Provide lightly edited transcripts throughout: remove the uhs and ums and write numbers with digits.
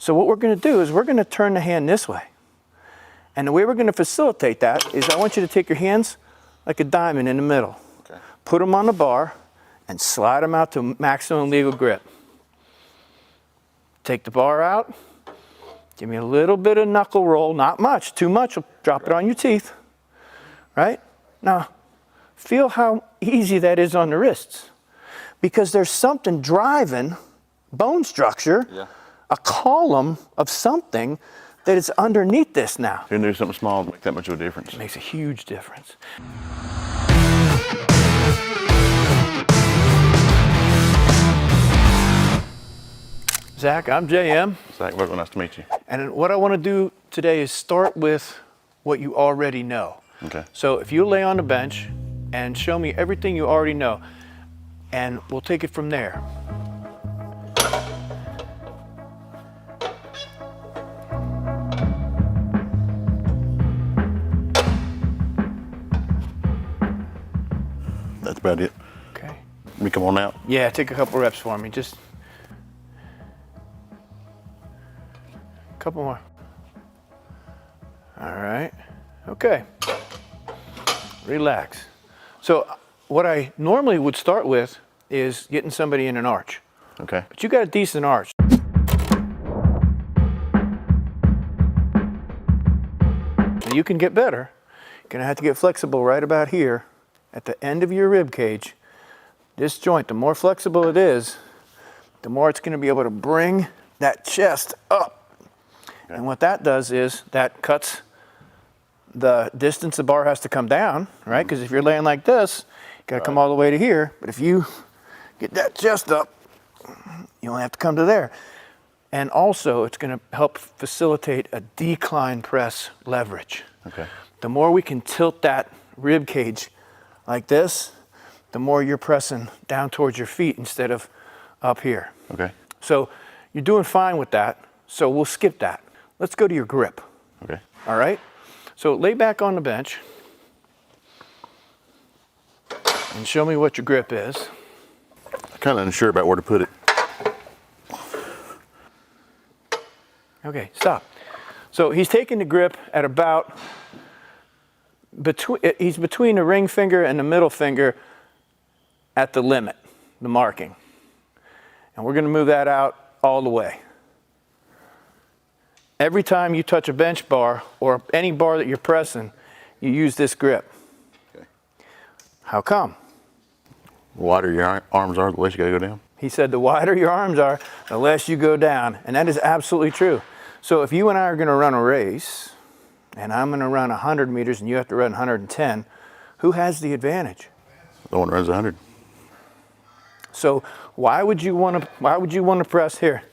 So what we're going to do is we're going to turn the hand this way. And the way we're going to facilitate that is I want you to take your hands like a diamond in the middle. Okay. Put them on the bar and slide them out to maximum legal grip. Take the bar out. Give me a little bit of knuckle roll, not much. Too much will drop it on your teeth. Right? Now, feel how easy that is on the wrists. Because there's something driving bone structure, a column of something that is underneath this now. Who knew something small would make that much of a difference? It makes a huge difference. Zach, I'm JM. Zach, welcome, nice to meet you. And what I want to do today is start with what you already know. Okay. So if you lay on the bench and show me everything you already know, and we'll take it from there. That's about it. Okay. We come on out? Yeah, take a couple reps for me. Just a couple more. All right. Okay. Relax. So what I normally would start with is getting somebody in an arch. Okay. But you got a decent arch. So you can get better. You're gonna have to get flexible right about here at the end of your rib cage. This joint, the more flexible it is, the more it's gonna be able to bring that chest up. Okay. And what that does is that cuts the distance the bar has to come down, right? Because if you're laying like this, you gotta come all the way to here. But if you get that chest up, you only have to come to there. And also, it's gonna help facilitate a decline press leverage. Okay. The more we can tilt that rib cage like this, the more you're pressing down towards your feet instead of up here. Okay. So you're doing fine with that, so we'll skip that. Let's go to your grip. Okay. All right? So lay back on the bench and show me what your grip is. I'm kind of unsure about where to put it. Okay, stop. So he's taking the grip at about he's between the ring finger and the middle finger at the limit, the marking. And we're going to move that out all the way. Every time you touch a bench bar or any bar that you're pressing, you use this grip. Okay. How come? The wider your arms are, the less you gotta go down. He said the wider your arms are, the less you go down. And that is absolutely true. So if you and I are gonna run a race, and I'm gonna run 100 meters and you have to run 110, who has the advantage? The one runs 100. So why would you wanna press here?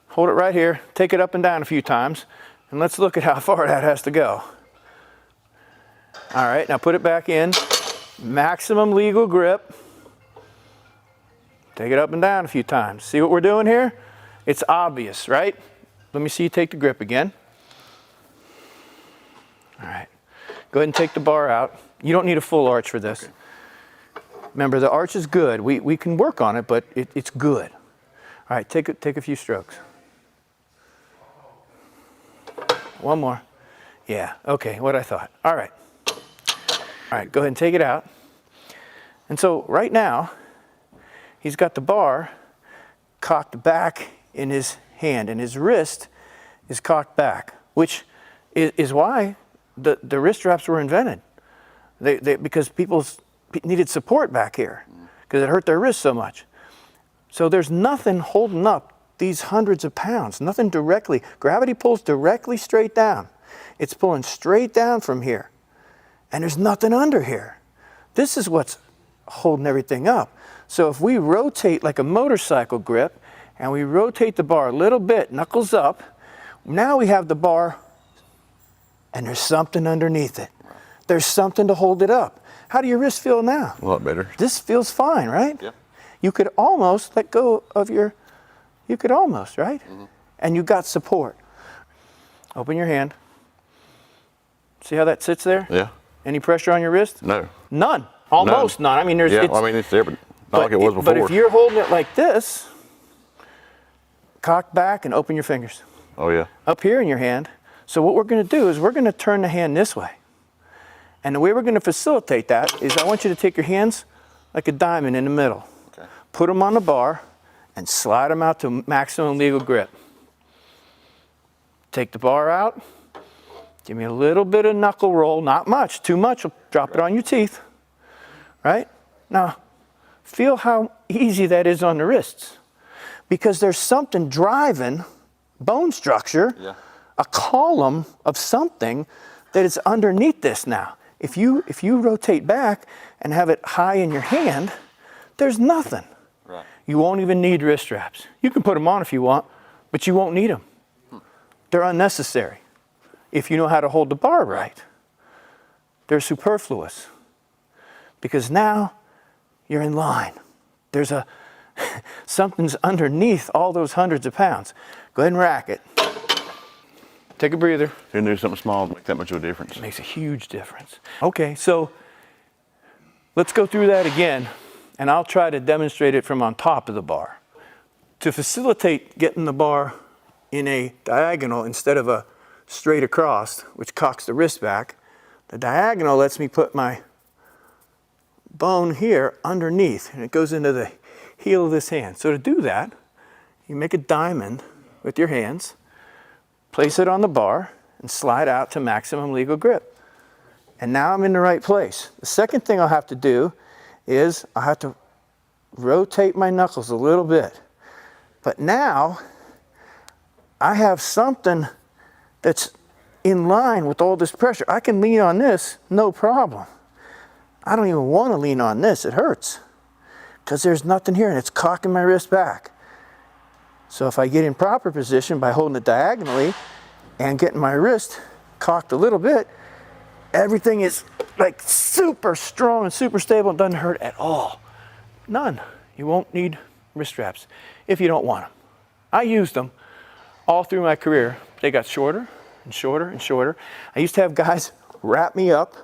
Hold it right here, take it up and down a few times, and let's look at how far that has to go. All right, now put it back in. Maximum legal grip. Take it up and down a few times. See what we're doing here? It's obvious, right? Let me see you take the grip again. All right, go ahead and take the bar out. You don't need a full arch for this. Okay. Remember, the arch is good. We can work on it, but it's good. All right, take a few strokes. One more. Yeah, okay, what I thought. All right, go ahead and take it out. And so right now, he's got the bar cocked back in his hand, and his wrist is cocked back, which is why the wrist straps were invented. Because people needed support back here, because it hurt their wrists so much. So there's nothing holding up these hundreds of pounds, nothing directly. Gravity pulls directly straight down. It's pulling straight down from here. And there's nothing under here. This is what's holding everything up. So if we rotate like a motorcycle grip, and we rotate the bar a little bit, knuckles up, now we have the bar, and there's something underneath it. There's something to hold it up. How do your wrists feel now? A lot better. This feels fine, right? Yep. You could almost let go of your, right? Mm-hmm. And you got support. Open your hand. See how that sits there? Yeah. Any pressure on your wrist? No. None. Almost none. I mean, there's. Yeah, well, I mean, it's there, but not like it was before. But if you're holding it like this, cock back and open your fingers. Oh yeah. up here in your hand. So what we're going to do is we're going to turn the hand this way. And the way we're going to facilitate that is I want you to take your hands like a diamond in the middle. Okay. Put them on the bar and slide them out to maximum legal grip. Take the bar out. Give me a little bit of knuckle roll, not much. Too much will drop it on your teeth. Right? Now, feel how easy that is on the wrists. Because there's something driving bone structure, a column of something that is underneath this now. If you rotate back and have it high in your hand, there's nothing. Right. You won't even need wrist straps. You can put them on if you want, but you won't need them. They're unnecessary if you know how to hold the bar right. They're superfluous because now you're in line. There's something's underneath all those hundreds of pounds. Go ahead and rack it. Take a breather. If you can do something small to make that much of a difference. It makes a huge difference. Okay, so let's go through that again, and I'll try to demonstrate it from on top of the bar. To facilitate getting the bar in a diagonal instead of a straight across, which cocks the wrist back, the diagonal lets me put my bone here underneath, and it goes into the heel of this hand. So to do that, you make a diamond with your hands, place it on the bar, and slide out to maximum legal grip. And now I'm in the right place. The second thing I'll have to do is I'll have to rotate my knuckles a little bit. But now I have something that's in line with all this pressure. I can lean on this, no problem. I don't even want to lean on this, it hurts. Because there's nothing here and it's cocking my wrist back. So if I get in proper position by holding it diagonally and getting my wrist cocked a little bit, everything is like super strong and super stable and doesn't hurt at all. None. You won't need wrist straps if you don't want them. I used them all through my career. They got shorter and shorter and shorter. I used to have guys wrap me up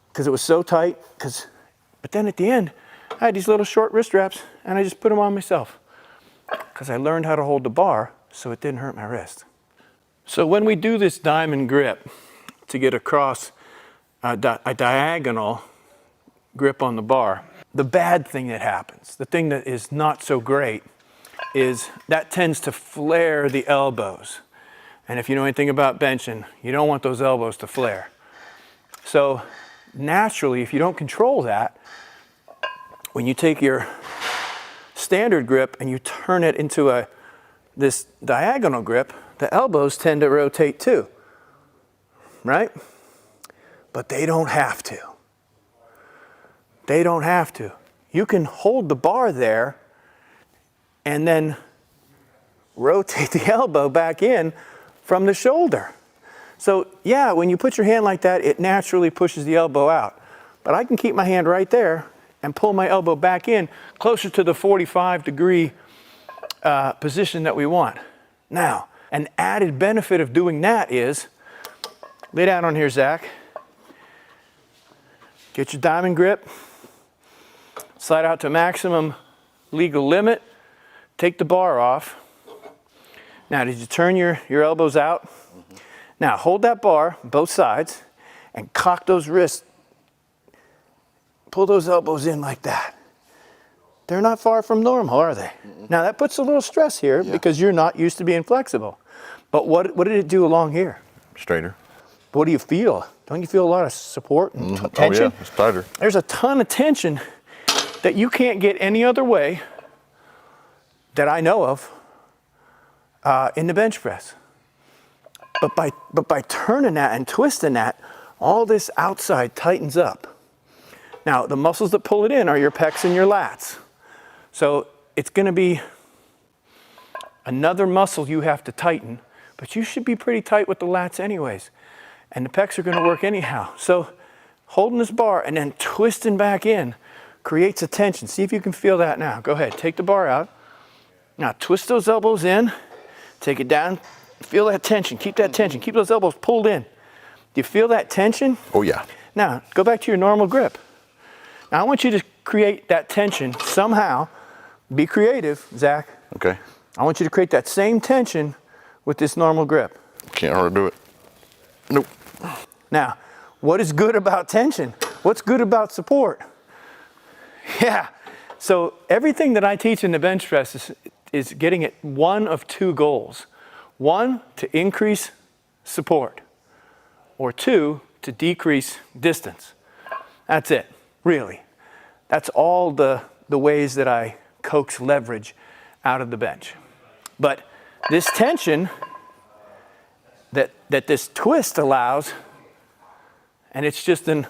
because it was so tight. But then at the end, I had these little short wrist straps and I just put them on myself because I learned how to hold the bar so it didn't hurt my wrist. So when we do this diamond grip to get across a diagonal grip on the bar, the bad thing that happens, the thing that is not so great, is that tends to flare the elbows. And if you know anything about benching, you don't want those elbows to flare. So naturally, if you don't control that, when you take your standard grip and you turn it into this diagonal grip, the elbows tend to rotate too, right? But they don't have to. They don't have to. You can hold the bar there and then rotate the elbow back in from the shoulder. So yeah, when you put your hand like that, it naturally pushes the elbow out. But I can keep my hand right there and pull my elbow back in closer to the 45-degree position that we want. Now, an added benefit of doing that is, lay down on here, Zach. Get your diamond grip. Slide out to maximum legal limit. Take the bar off. Now, did you turn your elbows out? Mm-hmm. Now, hold that bar, both sides, and cock those wrists. Pull those elbows in like that. They're not far from normal, are they? Mm-mm. Now, that puts a little stress here because you're not used to being flexible. But what did it do along here? Straighter. What do you feel? Don't you feel a lot of support and tension? Oh yeah, it's tighter. There's a ton of tension that you can't get any other way that I know of in the bench press. But by turning that and twisting that, all this outside tightens up. Now, the muscles that pull it in are your pecs and your lats. So it's going to be another muscle you have to tighten, but you should be pretty tight with the lats anyways. And the pecs are going to work anyhow. So holding this bar and then twisting back in creates a tension. See if you can feel that now. Go ahead, take the bar out. Now twist those elbows in, take it down, feel that tension, keep that tension, keep those elbows pulled in. Do you feel that tension? Oh yeah. Now, go back to your normal grip. Now I want you to create that tension somehow. Be creative, Zach. Okay. I want you to create that same tension with this normal grip. Can't hardly do it. Nope. Now, what is good about tension? What's good about support? Yeah, so everything that I teach in the bench press is getting at one of two goals. One, to increase support, or two, to decrease distance. That's it, really. That's all the ways that I coax leverage out of the bench. But this tension that this twist allows, and it's just an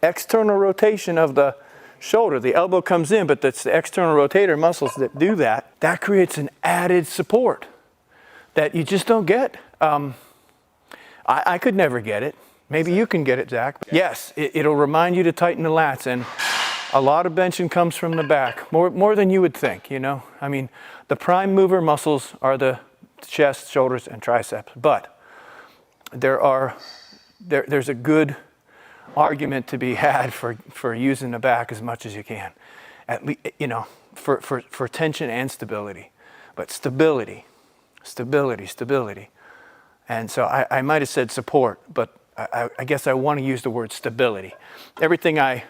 external rotation of the shoulder. The elbow comes in, but that's the external rotator muscles that do that. That creates an added support that you just don't get. I could never get it. Maybe you can get it, Zach. Yes, it'll remind you to tighten the lats, and a lot of benching comes from the back, more than you would think, you know? I mean, the prime mover muscles are the chest, shoulders, and triceps, but there's a good argument to be had for using the back as much as you can, at least, you know, for tension and stability. But stability. And so I might have said support, but I guess I want to use the word stability. Everything I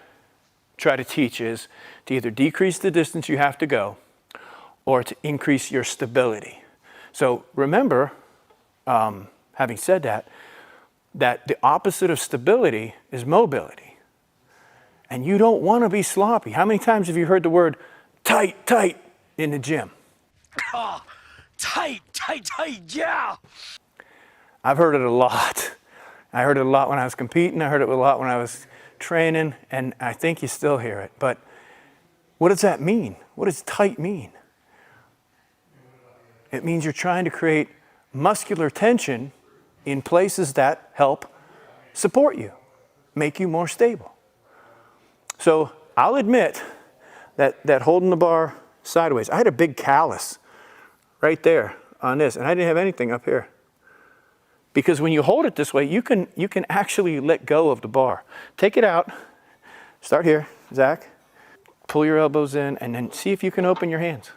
try to teach is to either decrease the distance you have to go or to increase your stability. So remember, having said that the opposite of stability is mobility. And you don't want to be sloppy. How many times have you heard the word tight in the gym? Oh, tight, yeah. I've heard it a lot. I heard it a lot when I was competing. I heard it a lot when I was training, and I think you still hear it. But what does that mean? What does tight mean? It means you're trying to create muscular tension in places that help support you, make you more stable. So I'll admit that holding the bar sideways, I had a big callus right there on this, and I didn't have anything up here. Because when you hold it this way, you can actually let go of the bar. Take it out, start here, Zach, pull your elbows in, and then see if you can open your hands.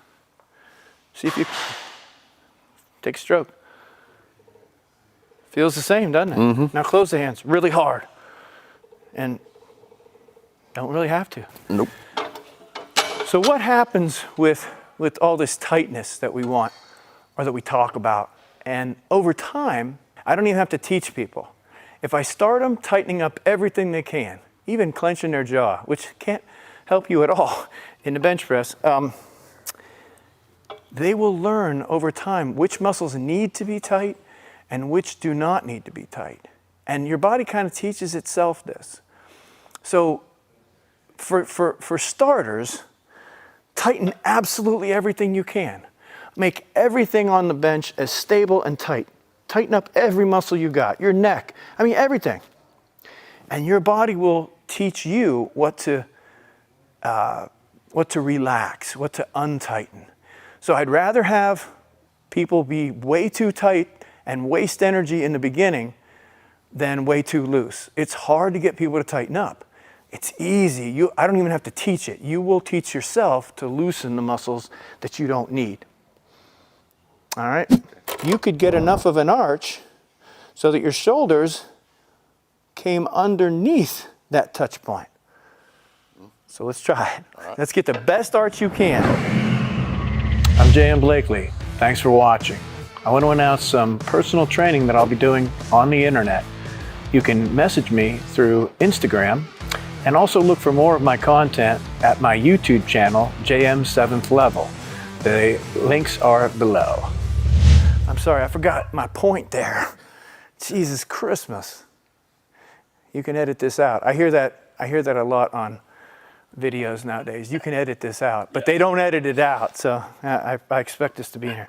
See if you, take a stroke. Feels the same, doesn't it? Mm-hmm. Now close the hands really hard. And don't really have to. Nope. So what happens with all this tightness that we want or that we talk about? And over time, I don't even have to teach people. If I start them tightening up everything they can, even clenching their jaw, which can't help you at all in the bench press, they will learn over time which muscles need to be tight and which do not need to be tight. And your body kind of teaches itself this. So for starters, tighten absolutely everything you can. Make everything on the bench as stable and tight. Tighten up every muscle you got, your neck, I mean everything. And your body will teach you what to relax, what to untighten. So I'd rather have people be way too tight and waste energy in the beginning than way too loose. It's hard to get people to tighten up. It's easy. I don't even have to teach it. You will teach yourself to loosen the muscles that you don't need. All right? You could get enough of an arch so that your shoulders came underneath that touch point. So let's try it. All right. Let's get the best arch you can. I'm JM Blakley. Thanks for watching. I want to announce some personal training that I'll be doing on the internet. You can message me through Instagram and also look for more of my content at my YouTube channel, JM 7th Level. The links are below. I'm sorry, I forgot my point there. Jesus Christmas. You can edit this out. I hear that a lot on videos nowadays. You can edit this out, but they don't edit it out, so I expect this to be in here.